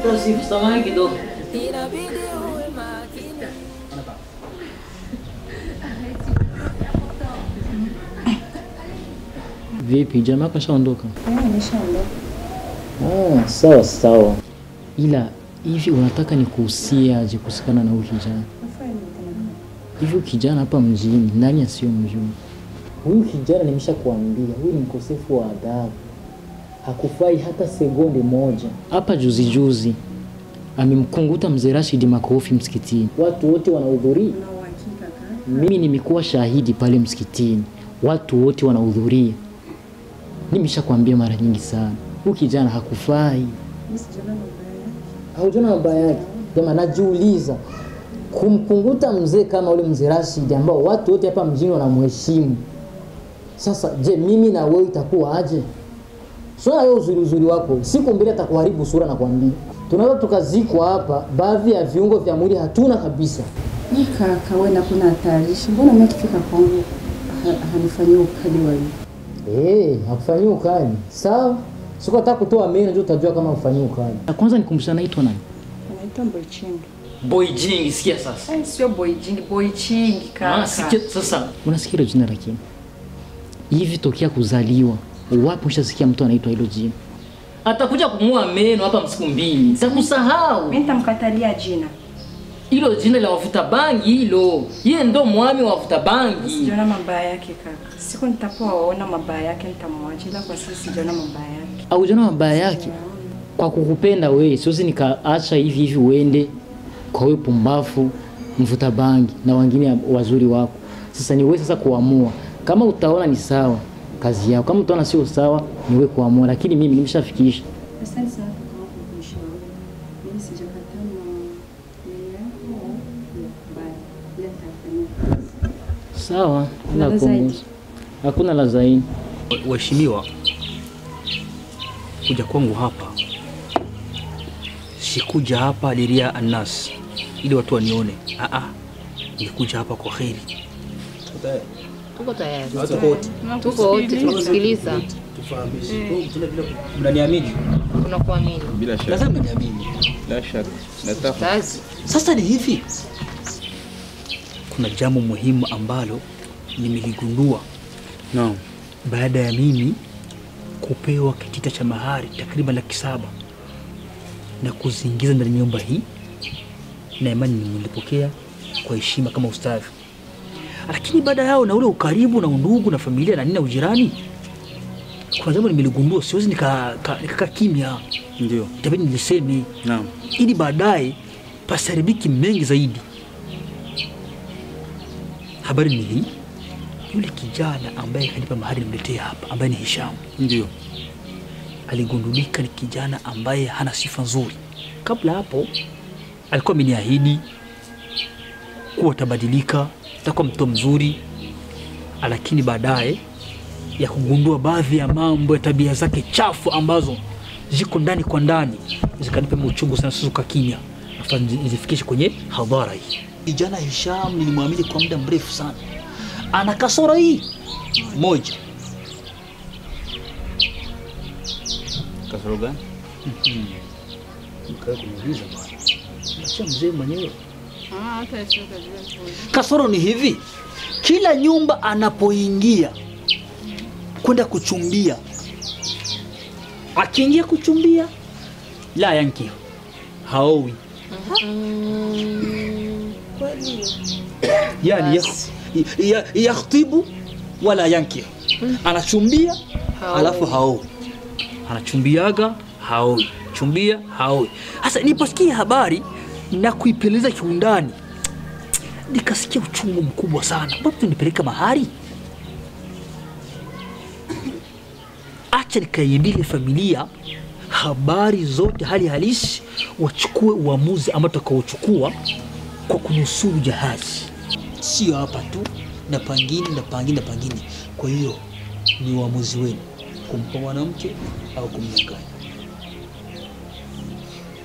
Terus sama gitu. Vipi jamaa kashaondoka? Nimeshaondoka. Sawa sawa. Ila hivi unataka nikuhusia aje kusikana na huyu kijana? Hivi kijana hapa mjini nani asiyomjua? Huyu kijana nimeshakwambia, huyu ni mkosefu wa adabu. Hakufai hata sekunde moja. Hapa juzi amemkunguta mzee Rashid makofi msikitini. Watu wote wanahudhuria. Mimi nimekuwa shahidi pale msikitini. Watu wote wanahudhuria. Nimeshakwambia mara nyingi sana. Huyu kijana hakufai. Haujana mabaya yake. Jamaa najiuliza kumpunguta mzee kama ule mzee Rashid ambao watu wote hapa mjini wanamheshimu. Sasa je, mimi na wewe itakuwa aje? Sio wewe uzuri wako. Siku mbele atakuharibu sura na kuambia. Tunaweza tukazikwa hapa, baadhi ya viungo vya mwili hatuna kabisa. Kaka wewe na kuna hatarishi. Mbona mimi kifika kwangu hanifanyia ukali wali? Hakufanyia ukali. Sawa? Siko nataka kutoa meno ndio utajua kama ufanyia ukali. Kwanza nikumbusha naitwa nani? Anaitwa Boyching. Boyching, sikia sasa. Sio Boyching, Boyching kaka. Sikia sasa. Unasikia jina lakini. Hivi tokea kuzaliwa, wapi ushasikia mtu anaitwa hilo jina? Atakuja kumua meno hapa msiku mbili. Sitakusahau. Mimi nitamkatalia jina. Hilo jina la wafuta bangi hilo. Yeye ndo mwami wa wafuta bangi. Sijaona mabaya yake kaka. Siku nitapoona mabaya yake nitamwacha, ila kwa sasa sijaona mabaya yake. Au jana mabaya yake? Kwa kukupenda wewe, siwezi nikaacha hivi uende kwa wewe pumbafu mvuta bangi na wengine wazuri wako. Sasa ni wewe sasa kuamua. Kama utaona ni sawa, kazi yako. Kama utaona sio sawa, ni wewe kuamua, lakini mimi nimeshafikisha. Asante sana kwa kunishauri. Mimi sijakataa sawa, hakuna la zaidi. Waheshimiwa, kuja kwangu hapa sikuja hapa liria anas ili watu wanione. Nilikuja hapa kwa kheri. Tuko tayari. Tuko wote tunakusikiliza. Tufahamishe. Mnaniamini? Tunakuamini. Bila shaka. Lazima mniamini. Bila shaka. Nataka. Sasa ni hivi. Kuna jambo muhimu ambalo nimeligundua. Naam. Baada ya mimi kupewa kitita cha mahari takriban 700,000 na kuzingiza ndani ya nyumba hii, na imani nilipokea kwa heshima kama ustadhi. Lakini baada yao na ule ukaribu na undugu na familia na nini na ujirani, kuna jambo nimeligundua, siwezi nikakaa kimya. Ndio. Itabidi niliseme. Naam. Ili baadaye pasaribiki mengi zaidi. Habari ni hii. Yule kijana ambaye kanipa mahari nimletea hapa, ambaye ni Hisham. Ndio. Aligundulika ni kijana ambaye hana sifa nzuri. Kabla hapo alikuwa ameniahidi kuwa tabadilika, atakuwa mtu mzuri, lakini baadaye ya kugundua baadhi ya mambo ya tabia zake chafu ambazo ziko ndani kwa ndani, zikanipa uchungu sana, sasa kimya afanye nizifikishe kwenye hadhara hii. Kijana Hisham nilimwamini kwa muda mrefu sana. Ana kasoro hii moja. Kasoro gani? Mkae kuniuliza bwana. Acha mzee mwenyewe. Hata sio kazi. Kasoro ni hivi. Kila nyumba anapoingia kwenda kuchumbia, akiingia kuchumbia la yanki haowi. Yani yakhtibu wala yanki. Anachumbia alafu haowi. Anachumbiaga haowi. Chumbia haowi. Sasa niliposikia habari na kuipeleza kiundani, nikasikia uchungu mkubwa sana. Mbona tunipeleka mahari? Acha nikaiambie familia habari zote, hali halisi, wachukue uamuzi ama tutakaochukua kwa kunusuru jahazi, sio hapa tu na pangine na pangine na pangine. Kwa hiyo ni uamuzi wenu kumpa mwanamke au kumnyang'anya.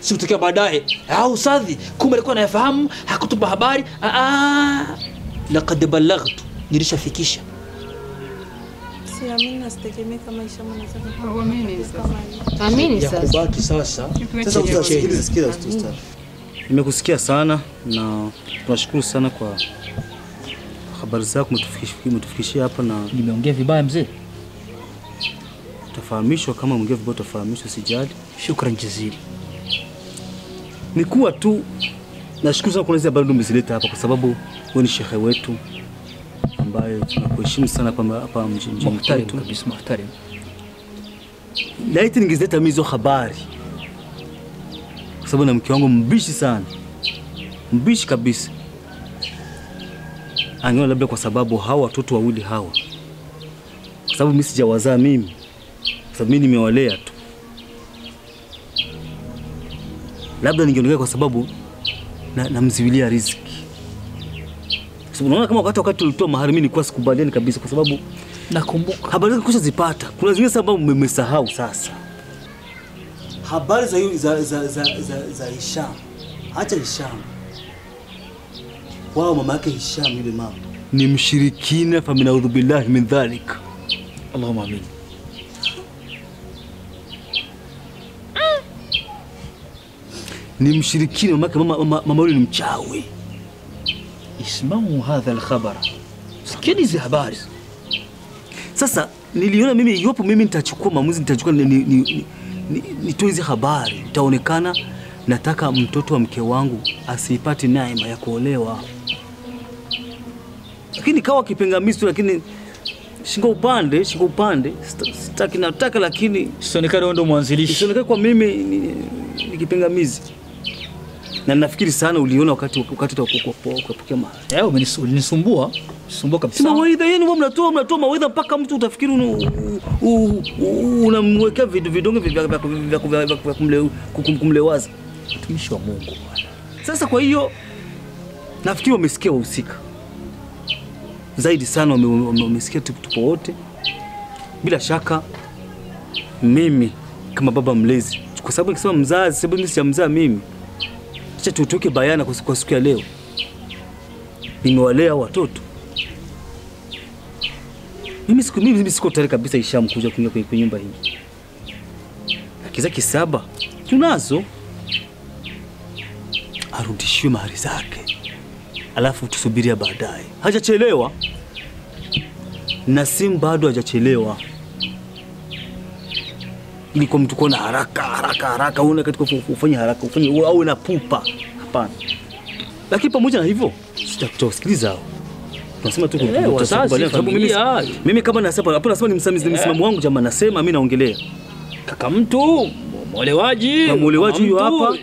Si utokea baadaye au sadhi kumbe alikuwa anayafahamu hakutupa habari. Laqad ballaghtu, nilishafikisha. Siamini na sitegemee kama Isha mwanataka Amini ya sasa. kubaki sasa. Sasa utasikiliza ustaz. Nimekusikia sana na tunashukuru sana kwa habari zako umetufikishia hapa, na Nimeongea vibaya mzee? utafahamishwa kama umeongea vibaya, utafahamishwa, sijali. Shukran jazili. Ni kuwa tu nashukuru sana kwa hizo habari umezileta hapa, kwa sababu wewe ni shekhe wetu ambaye tunakuheshimu sana hapa mjini. Muhtarim kabisa, muhtarim. Laiti ningezileta mimi hizo habari, kwa sababu na mke wangu mbishi sana, mbishi kabisa. Angeona labda kwa sababu hawa watoto wawili hawa, kwa sababu mimi sijawazaa mimi, kwa sababu mimi nimewalea tu, labda ningeongea kwa sababu namziwilia riziki. Sababu unaona kama wakati tulitoa mahari mimi nilikuwa sikubaliani kabisa, kwa sababu nakumbuka habari zako kushazipata. Kuna zingine sababu mmesahau sasa. Habari za Hisham. Acha Hisham. Wao mama yake Hisham yule mama ni mshirikina, fa minaudhu billahi min dhalik. Allahumma amin. Ni mshirikina, mama yule ni mchawi. Isma'u hadha al-khabar. Sikini hizi habari. Sasa niliona mimi iwapo mimi nitachukua maamuzi, nitachukua nitoe hizi habari, itaonekana nataka mtoto wa mke wangu asipate neema ya kuolewa. Lakini kawa kipingamizi, lakini shingo upande sitaki, nataka lakini sionekane wewe ndo mwanzilishi. Sionekane kwa mimi ni kipingamizi. Na nafikiri sana uliona wakati ukapokea mahari. Umenisumbua kabisa. Sima mawaidha yenu mnatoa mawaidha mpaka mtu utafikiri unamwekea vidonge vya kumlewaza. Mtumishi wa Mungu bwana. Sasa kwa hiyo nafikiri wamesikia wahusika. Zaidi sana wamesikia tupo wote. Bila shaka mimi kama baba mlezi, kwa sababu nikisema mzazi, sababu mimi sijamzaa mimi, acha tutoke bayana kwa siku ya leo. Nimewalea watoto. Mimi siko tayari kabisa Hisham kuja kuingia kwenye nyumba hii. Haki zake 7 tunazo, arudishiwe mahari zake, alafu tusubiria baadaye. Hajachelewa, Nasim bado hajachelewa. Ili kwa mtu kuona haraka una katika ufanye haraka, ufanye au na pupa, hapana. Lakini pamoja na hivyo sitakusikiliza. Tunasema tu kwa sababu mimi kama nasema hapo, nasema ni msimamo wangu jamaa, nasema mimi naongelea kaka mtu mwolewaji huyu hapa,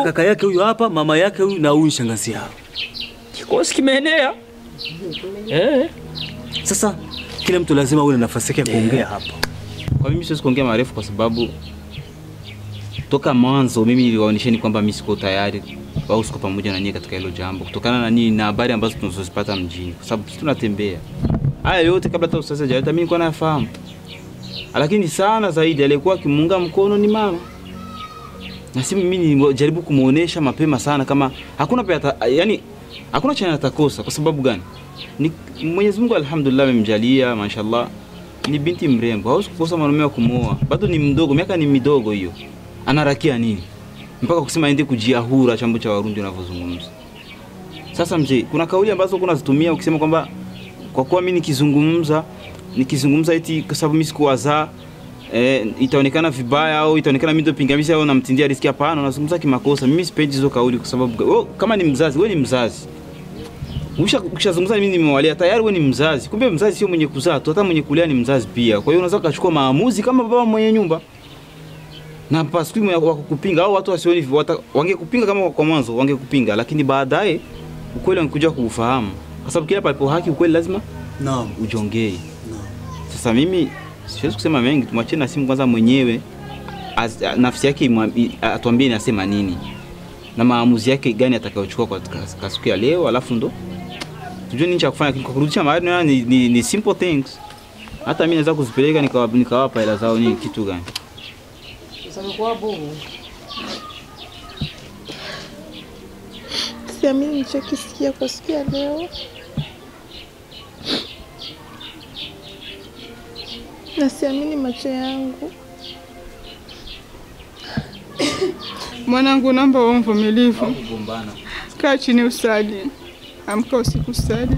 kaka yake huyu hapa, mama yake huyu na huyu shangazi yao. Kikosi kimeenea. Sasa kila mtu lazima awe na nafasi yake ya kuongea hapa. Kwa mimi siwezi kuongea marefu kwa sababu toka mwanzo mimi niliwaonesheni kwamba mimi siko tayari au siko pamoja na nyinyi katika hilo jambo, kutokana na nini, na habari ambazo tunazozipata mjini, kwa sababu sisi tunatembea. Haya yote kabla hata ustazi hajaleta mimi nilikuwa nafahamu. Lakini sana zaidi alikuwa akimunga mkono ni mama. Na si mimi nilijaribu kumuonesha mapema sana kama hakuna yani hakuna cha atakosa. Kwa sababu gani? Ni Mwenyezi Mungu alhamdulillah amemjalia mashallah, ni binti mrembo, hauwezi kukosa mwanaume wa kumuoa. Bado ni mdogo, miaka ni midogo hiyo. Anarakia nini mpaka kusema aende kujiahura chambo cha Warundi wanavyozungumza. Sasa mzee, kuna kauli ambazo kuna zitumia ukisema kwamba kwa kuwa mimi nikizungumza eti kwa sababu mimi sikuwazaa itaonekana vibaya au itaonekana mimi ndo pingamizi au namtindia riski. Hapana, unazungumza kimakosa. Mimi sipendi hizo kauli, kwa sababu kama ni mzazi, wewe ni mzazi. Ukishazungumza mimi nimewalea tayari, wewe ni mzazi. Kumbe mzazi sio mwenye kuzaa tu, hata mwenye kulea ni mzazi pia. Kwa hiyo unaweza kuchukua maamuzi kama baba mwenye nyumba. Na pasiki mwenye wakukupinga au watu wasioni wangekupinga kama kwa mwanzo wangekupinga, lakini baadaye ukweli ungekuja kuufahamu. Kwa sababu kila palipo haki ukweli lazima ujongee. Sasa mimi siwezi kusema mengi, tumwachie Nasim kwanza mwenyewe nafsi yake atuambie inasema nini. na maamuzi yake gani atakayochukua kwa siku ya leo, alafu ndo tujue nini cha kufanya. Kurudisha mahari ni simple things. Hata mimi naweza kuzipeleka nikawapa hela zao, ni kitu gani? Usamekuwa bubu. Siamini nilichokisikia kwa siku ya leo. Na siamini macho yangu. Mwanangu, naomba uwe mvumilivu. Kaa chini usali. Amka usiku usali.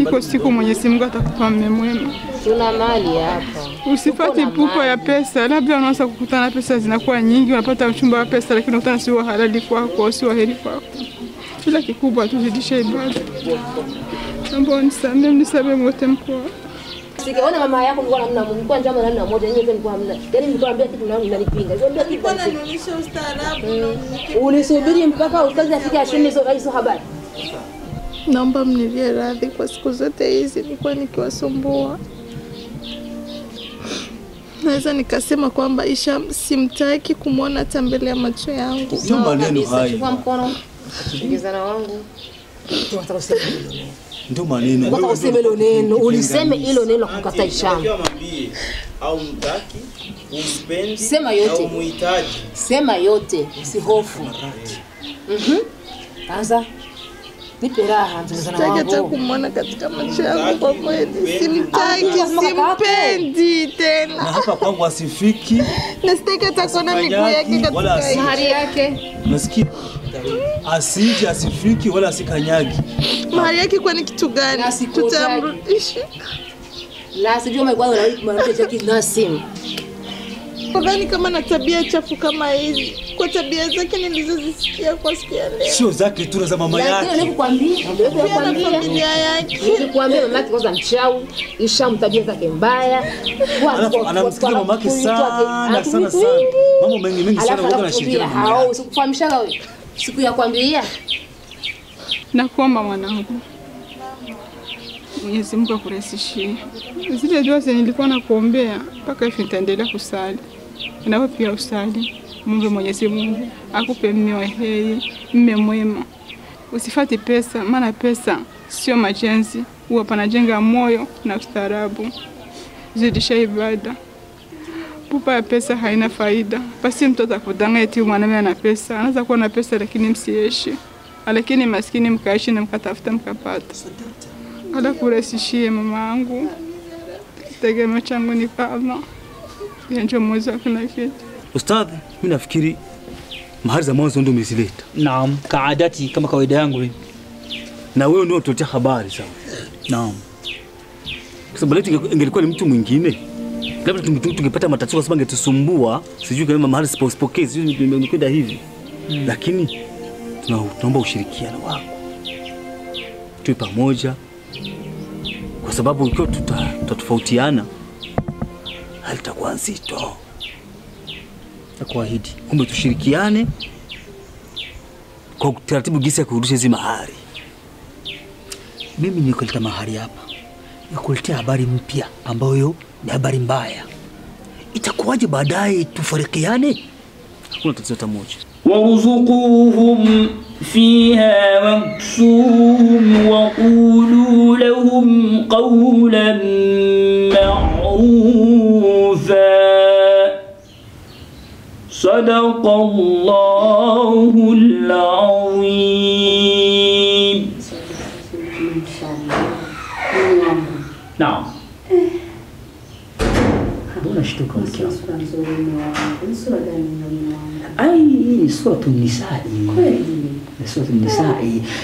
Iko siku Mwenyezi Mungu atakupa mume mwema. Tuna mali hapa. Usipate pupa ya pesa. Labda unaweza kukutana pesa zinakuwa nyingi, unapata uchumba wa pesa lakini unakutana si wa halali kwako, si wa heri kwako. Kila kikubwa tuzidishe ibada. Naomba unisamehe wote mkoa. Sikaona mama yako mlikuwa namna mlikuwa njama namna moja, nyinyi mlikuwa hamna. Yaani nilikuwa naambia kitu na mnanipinga. Niambia kitu. Mbona nionyesha ustaarabu? Ulisubiri mpaka ustazi afike ashinde hizo habari. Naomba mnilie radhi kwa siku zote hizi nilikuwa nikiwasumbua. Naweza nikasema kwamba Isha simtaki kumuona hata mbele ya macho yangu. Sio maneno haya. Chukua mkono. Kijana wangu. Ndio maneno. Nataka useme hilo neno. Uliseme hilo neno kukataa Isha. Au mtaki, umpendi, sema yote. Au muhitaji. Sema yote, usihofu. Anza. Nipe raha mzee wangu. Sitaki hata kumwona katika macho yangu kwa kweli. Simtaki, simpendi tena. Na hapa kwangu asifiki. Na sitaki hata kuona miguu yake katika mahari yake. Unasikia? Asije asifiki wala asikanyagi. Mahari yake kwa ni kitu gani? Tutamrudisha. La sijui mwanamke chaki Nasim. Kwa gani kama na tabia chafu kama hizi? Kwa tabia zake nilizozisikia kwa siku ya leo. Sio zake tu, za mama yake. Lakini nikukwambia, familia yake. Nikukwambia mama yake kwanza mchawi, Isha mtabia zake mbaya. Anamsikia mama yake sana. Mambo mengi sana wao wanashirikiana. Hao sikufahamisha wewe. Siku ya kwambia. Nakuomba mwanangu. Mwenyezi Mungu akurahisishie. Zile dua nilikuwa nakuombea mpaka hivi nitaendelea kusali. Na wewe pia usali. Mungu Mwenyezi Mungu akupe mume mwema. Usifate pesa, maana pesa sio majenzi. Huwa panajenga moyo na ustaarabu. Zidisha ibada. Pupa ya pesa haina faida. Basi mtoto akudanganya eti mwanamume ana pesa. Anaweza kuwa na pesa lakini msiishi. Lakini maskini mkaishi na mkatafuta mkapata. Ala kurahisishie mama yangu. Tegemeo changu ni kama ndio mwezi wa kila kitu. Ustadhi, mimi nafikiri mahari za mwanzo ndio umezileta. Naam, kaadati kama kawaida yangu mimi. Na wewe ndio utotea habari sawa. Naam. Kwa sababu leo ingelikuwa ni mtu mwingine, labda tungepata matatizo kwa sababu angetusumbua, sijui kama mahari sipokee, sijui nimekwenda hivi. Lakini tunaomba ushirikiano wako. Tuwe pamoja. Kwa sababu ikiwa tutatofautiana halitakuwa nzito. Nakuahidi. Kumbe tushirikiane kwa taratibu gisi ya kurudisha hizo mahari. Mimi nikuleta mahari hapa. Nikuletea habari mpya ambayo ni habari mbaya. Itakuwaje baadaye tufarikiane? Hakuna tatizo hata moja. وارزقوهم فيها واكسوهم وقولوا لهم قولا معروفا صدق الله العظيم. نعم. Unashtuka mke wangu. Ai, suratu Nisaa. Kweli. Suratu Nisaa.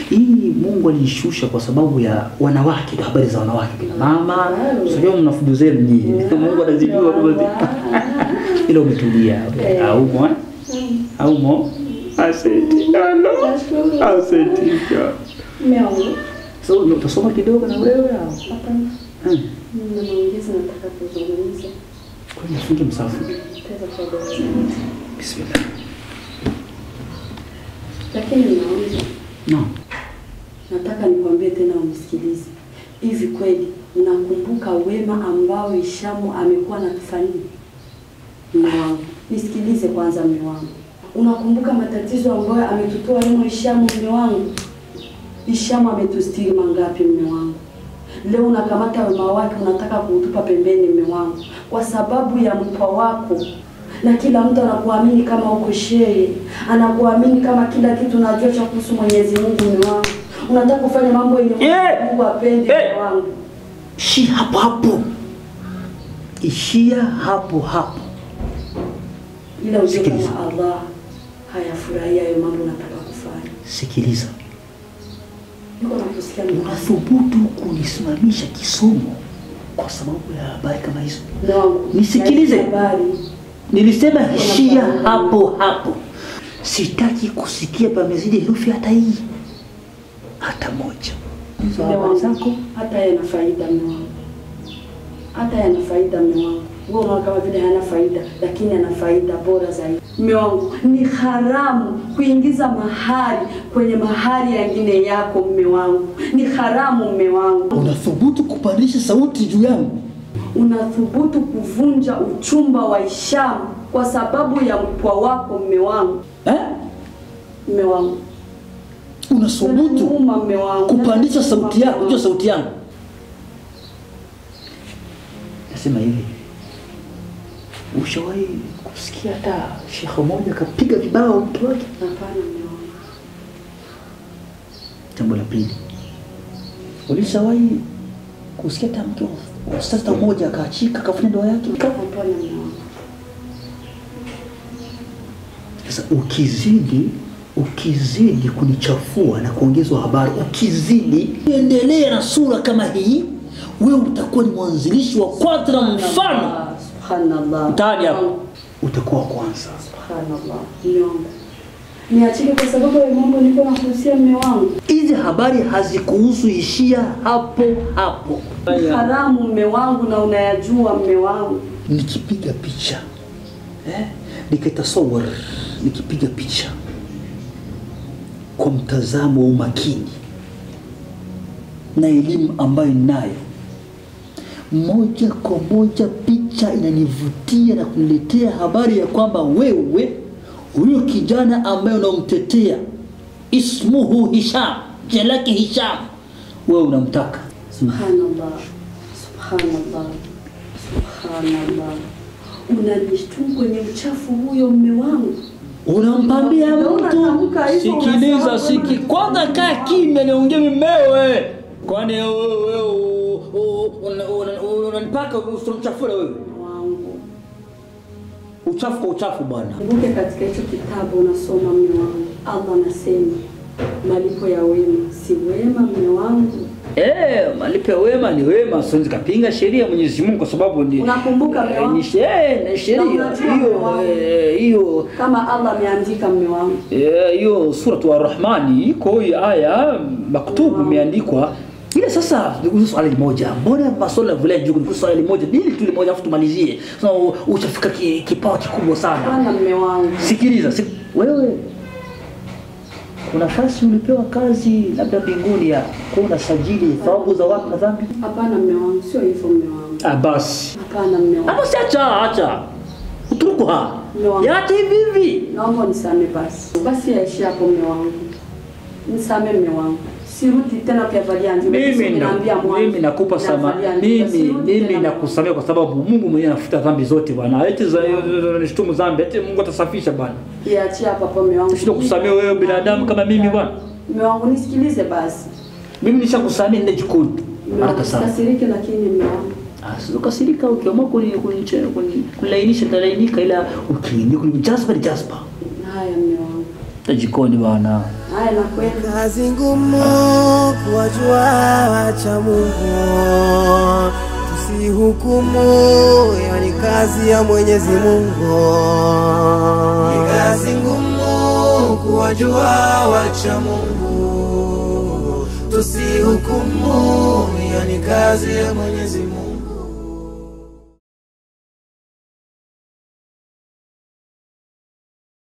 Hii Mungu alishusha kwa sababu ya wanawake, habari za wanawake kina mama. Sio mnafudu zenu nyinyi. Mungu anazijua kwa ile umetulia. Au mo? Au mo? Asante. Asante. Mimi so utasoma kidogo na wewe au? Hapana. Naongeza nataka kuzungumza. Kwa nini ufunge msafu? Bismillah. Lakini naomba. No. Nataka nikwambie tena unisikilize. Hivi kweli unakumbuka wema ambao Ishamu amekuwa anatufanyia? Mume wangu, nisikilize kwanza mume wangu. Unakumbuka matatizo ambayo ametutoa leo Hishamu mume wangu? Hishamu ametustiri mangapi mume wangu? Leo unakamata wema wake unataka kuutupa pembeni mume wangu kwa sababu ya mpwa wako. Na kila mtu anakuamini kama uko shehe, anakuamini kama kila kitu unajua cha kuhusu Mwenyezi Mungu mume wangu. Unataka kufanya mambo yenye Mungu apende mume wangu. Ishia hapo hapo. Ishia hapo hapo. Ila ujue kama Allah hayafurahia hayo mambo unataka kufanya. Sikiliza. Niko nakusikia. Unathubutu kunisimamisha kisomo kwa sababu ya habari kama hizo? No. Nisikilize. Nilisema ishia hapo hapo. Sitaki kusikia pamezidi herufi hata hii. Hata moja. Hizo habari zako hata yana faida mume wangu. Hata yana faida mume wangu. Wewe unaona kama vile hana faida, lakini ana faida bora zaidi. Mume wangu, ni haramu kuingiza mahari kwenye mahari nyingine yako mume wangu. Ni haramu mume wangu. Unathubutu kupandisha sauti juu yangu? Unathubutu kuvunja uchumba wa Hishamu kwa sababu ya mpwa wako mume wangu. Mume wangu. Unathubutu kupandisha sauti yako juu sauti yangu? Nasema hivi. Ushawahi kusikia hata shekhe mmoja kapiga vibao mke wake? Hapana mume wangu. Jambo la pili. Ulishawahi kusikia hata mke wa ustadhi mmoja akaachika akafanya ndoa yake? Hapana mume wangu. Sasa ukizidi kunichafua na kuongezwa habari, ukizidi endelea na sura kama hii, wewe utakuwa ni mwanzilishi wa kwanza mfano. Subhanallah. Mtaani hapo utakuwa kwanza. Subhanallah. Mungu. Niachike kwa sababu ya mambo niko na kuhusia mume wangu. Hizi habari hazikuhusu, ishia hapo hapo. Haramu mume wangu na unayajua mume wangu. Nikipiga picha nikitasawar, nikipiga picha kwa mtazamo wa umakini na elimu ambayo ninayo, moja kwa moja picha inanivutia na kuniletea habari ya kwamba wewe huyo kijana ambaye unamtetea ismuhu Hisham, jina lake Hisham, wewe unamtaka. Subhanallah. Subhanallah. Subhanallah. Unanishtumu kwenye uchafu huyo mume wangu. Unampambia mtu. Sikiliza, kwanza kaa kimya niongee mmewe. Kwani wewe unanipaka usomchafura wewe? Wangu. Uchafu kwa uchafu bwana. Kumbuke katika hicho kitabu unasoma mume wangu. Allah anasema malipo ya wema si wema mume wangu. Malipo ya wema ni wema, siwezi kupinga sheria ya Mwenyezi Mungu kwa sababu ni unakumbuka mume wangu. Ni sheria hiyo kama Allah ameandika mume wangu. Hiyo suratu Ar-Rahmani iko hiyo aya maktubu imeandikwa. Ile sasa ni swali moja. Mbona masuala vile juu ni swali moja, dili tu moja afu tumalizie. Sasa utafika kipao kikubwa sana. Bwana mume wangu. Sikiliza, wewe kuna nafasi ulipewa kazi labda mbinguni ya kuona sajili thawabu za watu na dhambi? Hapana mume wangu, sio hivyo mume wangu. Basi. Hapana mume wangu. Basi acha. Uturuku Yaacha hivi. Naomba unisamee basi. Basi yaishi hapo mume wangu. Nisamee mume wangu. Sirudi tena kuvalia njuga. Mimi nakupa mimi nakusamea kwa sababu Mungu mwenyewe anafuta dhambi zote bwana. Eti za nishtumu dhambi, eti Mungu atasafisha bwana. Yaachia hapa mume wangu. Sio kusamea wewe binadamu kama mimi bwana. Mume wangu nisikilize basi. Mimi nishakusamea nende jikoni. Haraka sana. Kasirike lakini mume wangu. Sio kasirika, ukiamua kulainisha talainika, ila ukiingia kulijazba. Haya mume wangu. Jikoni bwana. Haya nakwenda. Kazi ngumu kuwajua wacha Mungu, tusihukumu, yani kazi ya Mwenyezi Mungu. Kazi ngumu kuwajua wacha Mungu, tusihukumu, yani kazi ya Mwenyezi Mungu.